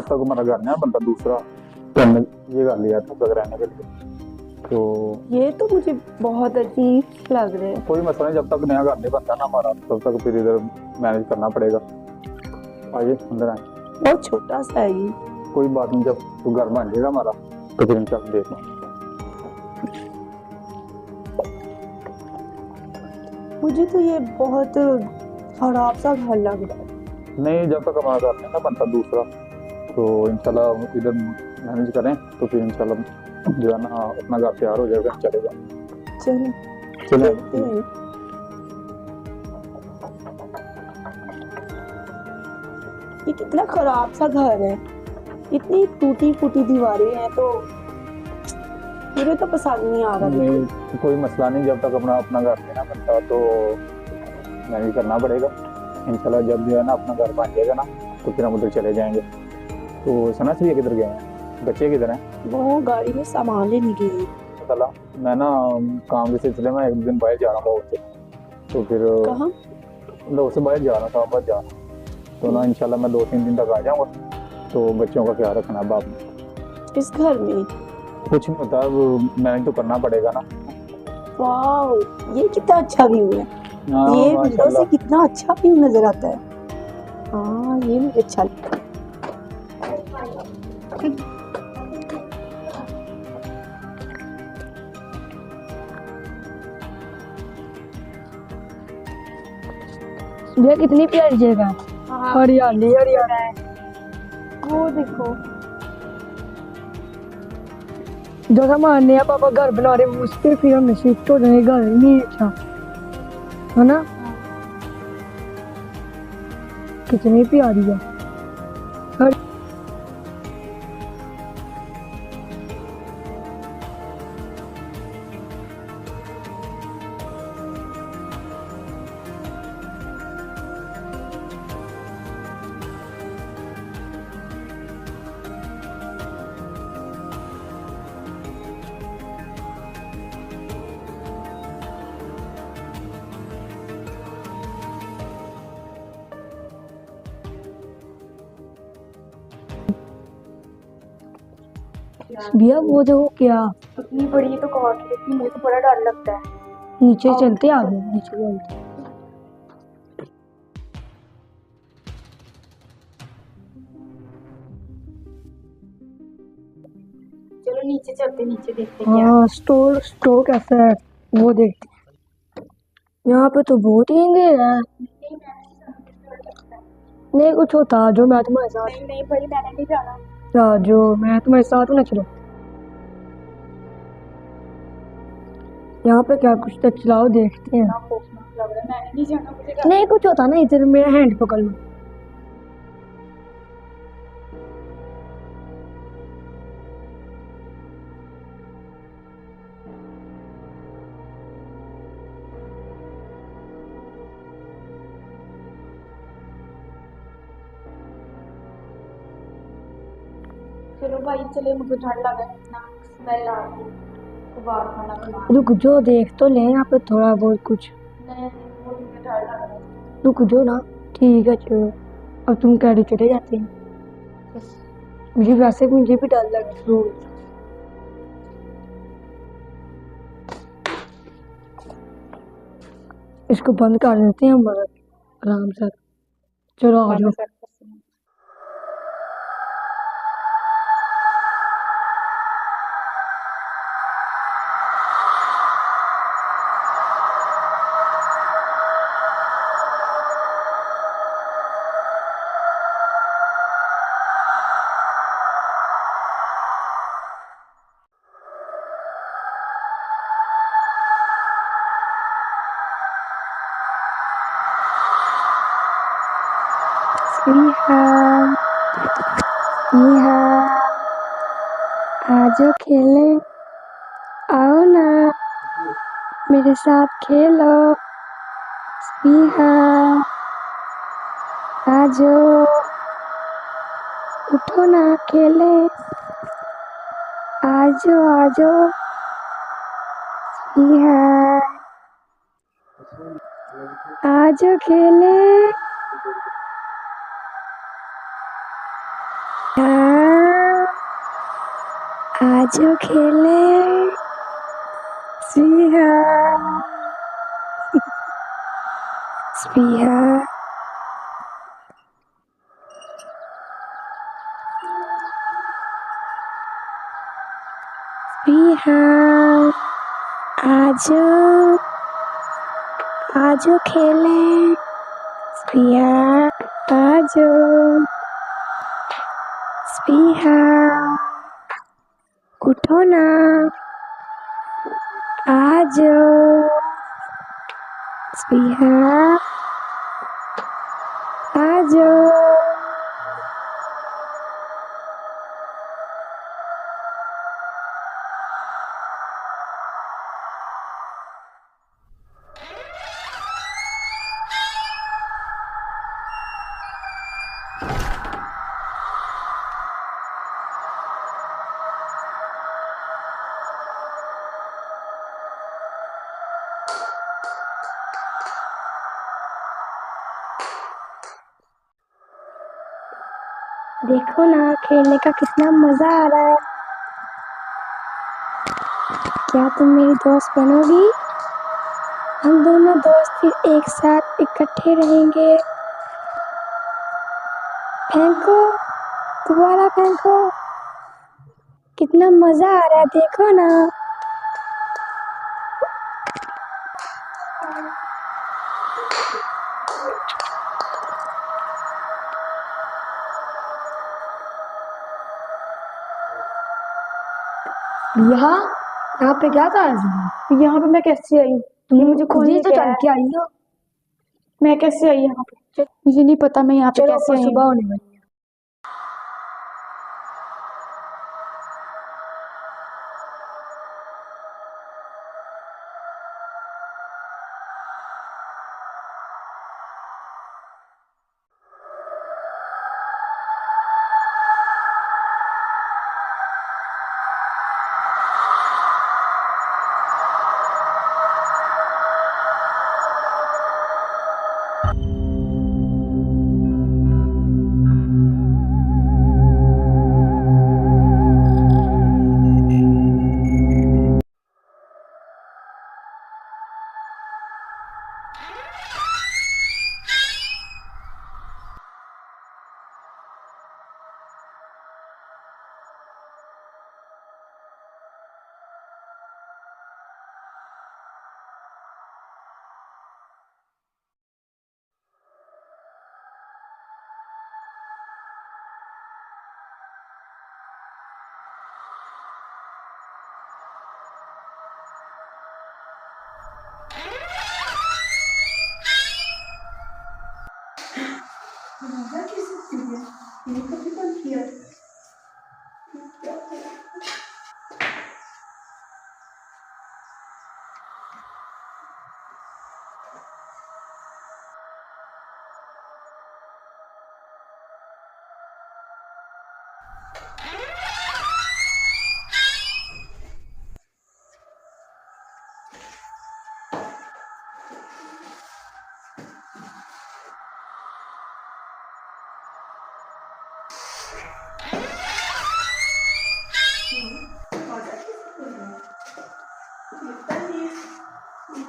जब तक हमारा घर ना बनता दूसरा, तो हमने ये कर लिया था तक रहने के लिए। तो ये तो मुझे बहुत अजीब लग रहा है। कोई मसला नहीं, जब तक नया घर नहीं बनता ना हमारा, तब तक फिर इधर मैनेज करना पड़ेगा। आइए अंदर आए। बहुत छोटा सा है ये। कोई बात नहीं, जब तो घर बन जाएगा हमारा तो फिर इंशाल्लाह देखना। मुझे तो ये बहुत खराब सा घर लग रहा है। नहीं, जब तक हमारा घर नहीं ना बनता दूसरा, तो इंशाल्लाह इधर मैनेज करें तो फिर इंशाल्लाह जो है ना अपना घर तैयार हो जाएगा, चलेगा। चलो चले देखते हैं। ये कितना खराब सा घर है, इतनी टूटी फूटी दीवारें हैं, तो मुझे तो पसंद नहीं आ रहा। नहीं कोई मसला नहीं, जब तक अपना अपना घर नहीं ना बनता तो मैनेज करना पड़ेगा। इंशाल्लाह जब जो है ना अपना घर बन जाएगा ना, तो फिर हम उधर चले जाएंगे। तो सना से किधर गए हैं, बच्चे किधर हैं? वो गाड़ी में सामान लेने गए। चला, मैं ना काम के सिलसिले में एक दिन बाहर जा रहा था उससे, तो फिर कहाँ? मतलब उससे बाहर जा रहा था, बस जा रहा। तो ना इंशाल्लाह मैं 2-3 दिन तक आ जाऊँगा। तो बच्चों का ख्याल रखना बाप ने। इस घर में? कुछ नहीं होता, मैनेज तो करना पड़ेगा ना। वाह, ये कितना अच्छा व्यू है। हाँ ये विंडो से माशाल्लाह। कितना अच्छा व्यू नजर आता है। हाँ, ये मुझे अच्छा लगता है। भैया कितनी प्यारी जगह है, हरियाली हरियाली। वो देखो, जगह मानने हैं पापा घर बना रहे मुझसे, फिर हमने शिफ्ट हो जाए, घर ही नहीं अच्छा है ना। कितनी प्यारी है। भैया वो देखो क्या इतनी बड़ी तो कवर की देखी, मुझे तो बड़ा डर लगता है। नीचे चलते आगे, नीचे चलते। चलो नीचे चलते, नीचे देखते क्या है। हाँ, स्टोर स्टोर कैसा है वो देखते हैं। यहाँ पे तो बहुत ही अंधेरा है। नहीं कुछ होता जो मैं तुम्हारे साथ। नहीं नहीं भाई, मैंने नहीं जाना। जो मैं तुम्हारे साथ हूँ ना, चलो। यहाँ पे क्या कुछ तो चलाओ, देखते हैं। ना खौफनाक लग रहा है, मैंने नहीं जाना, मुझे डर। नहीं कुछ होता ना, इधर मेरा हैंड पकड़ लो। चलो भाई चले, मुझे डर लग रहा है, इतना स्मेल आ रही है, कबाड़ खाना बना। रुक जो देख तो ले यहाँ पे थोड़ा बहुत कुछ। नहीं वो मुझे डर लग रहा है। रुक जो ना, ठीक है चलो। अब तुम कह रहे चले जाते हैं। मुझे वैसे मुझे भी डर लग रहा है। इसको बंद कर देते हैं हम आराम से। चलो आ जाओ। आज खेले, आओ ना मेरे साथ खेलो। आजो उठो ना खेले, आजो आजो। आजो खेले। आजो खेले स्पीहा स्पीहा स्पीहा आजो आजो खेले स्पीहा आजो स्पीहा उठो ना आजो स्पीहा आजो देखो ना खेलने का कितना मजा आ रहा है। क्या तुम मेरी दोस्त बनोगी? हम दोनों दोस्त फिर एक साथ इकट्ठे रहेंगे। फेंको, दोबारा फेंको। कितना मजा आ रहा है, देखो ना। यहाँ पे क्या था? यहाँ पे मैं कैसे आई? तुमने मुझे खुद ही तो क्या चल है? के आई हो। मैं कैसे आई यहाँ पे? मुझे नहीं पता मैं यहाँ पे चलो कैसे ऊपर आई सुबह हूँ। होने वाली है।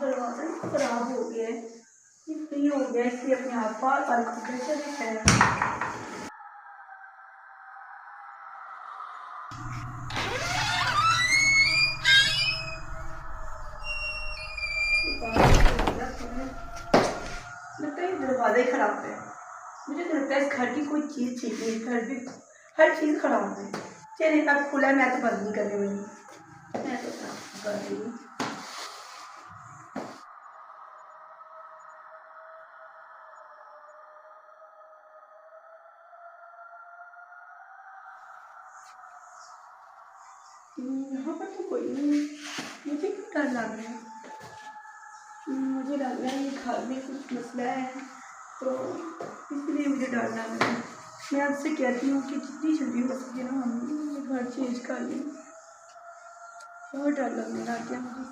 दरवाजा खराब हो गया है, ये हो गया इसलिए अपने आप बार बार कपड़े चले हैं। लगता है दरवाजा ही खराब है। मुझे तो लगता है इस घर की कोई चीज़ चाहिए। घर भी हर चीज़ खराब है। चलिए अब खुला है, मैं तो बंद नहीं करने वाली, मैं तो साफ कर रही हूँ। यहाँ पर तो कोई नहीं, मुझे क्यों डर लग रहा है? मुझे लग रहा है ये घर में कुछ मसला है, तो इसलिए मुझे डर लग रहा है। मैं आपसे कहती हूँ कि जितनी जल्दी हो सके ना हम ये घर चेंज कर लें। बहुत डर लगने लग गया मुझे।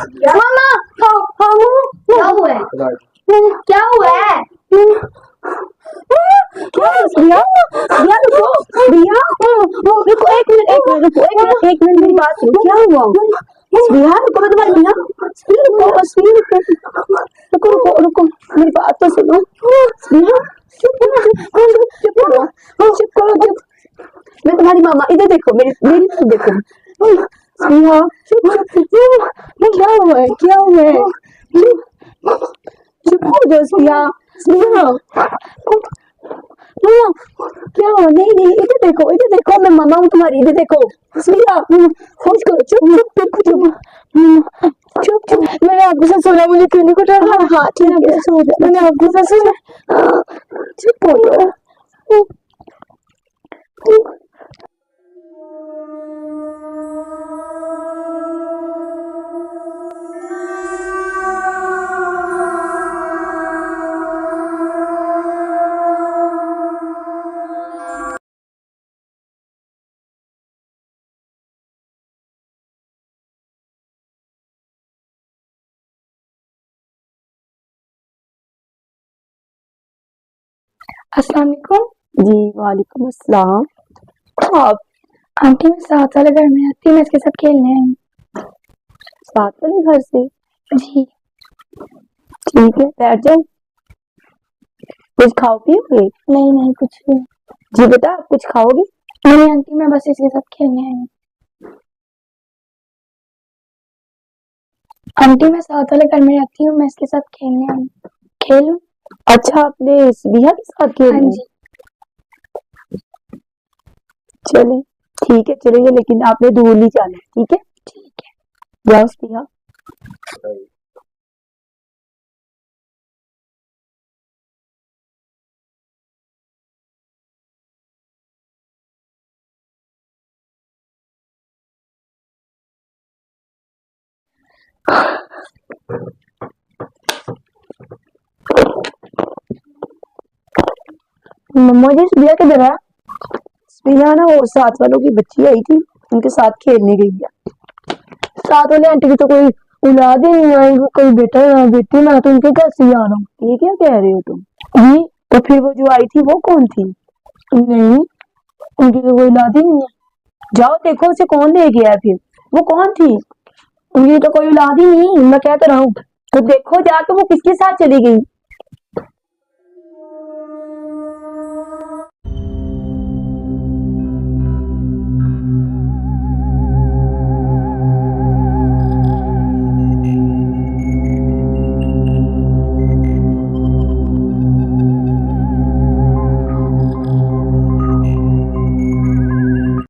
मामा हाँ हाँ क्या हुआ है? क्या हुआ है? क्या भैया भैया रुको एक मिनट मेरी बात सुनो क्या हुआ भैया रुको मैं तुम्हारी भैया रुको मेरी बात तो सुनो भैया चुप करो मैं तुम्हारी मामा इधर देखो मेरी तरफ देखो भैया क्या हुआ है चुप हो जाओ भैया क्या हुआ नहीं इधर देखो मैं मामा हूँ तुम्हारी इधर देखो होश करो चुप मैंने आपके साथ सोना मुझे क्यों नहीं कुछ हाँ ठीक है मैंने आपके साथ सोना चुप हो जाओ अस्सलाम वालेकुम जी वालेकुम अस्सलाम आप आंटी मैं साथ वाले घर में आती मैं इसके साथ खेलने आई हूँ साथ वाले घर से जी ठीक है बैठ जाओ कुछ खाओ पियोगे नहीं कुछ नहीं जी बेटा कुछ खाओगे नहीं आंटी मैं बस इसके साथ खेलने आई हूँ आंटी मैं साथ वाले घर में रहती हूँ मैं इसके साथ खेलने आई हूँ खेलूं अच्छा आपने रिया के साथ खेल हाँ जी। चलिए ठीक है चलेंगे लेकिन आपने दूर नहीं जाना है ठीक है जाओ रिया मुझे रिया के जरा रिया ना वो साथ वालों की बच्ची आई थी उनके साथ खेलने गई है साथ वाले आंटी की तो कोई औलाद ही नहीं आई कोई बेटा या बेटी मैं तो उनके घर से ही आ रहा हूँ ये क्या कह रहे हो तुम जी तो फिर वो जो आई थी वो कौन थी नहीं उनकी तो कोई औलाद ही नहीं है जाओ देखो उसे कौन ले गया फिर वो कौन थी उनकी तो कोई औलाद ही नहीं मैं क्या कर रहा हूँ तो देखो जाके वो किसके साथ चली गई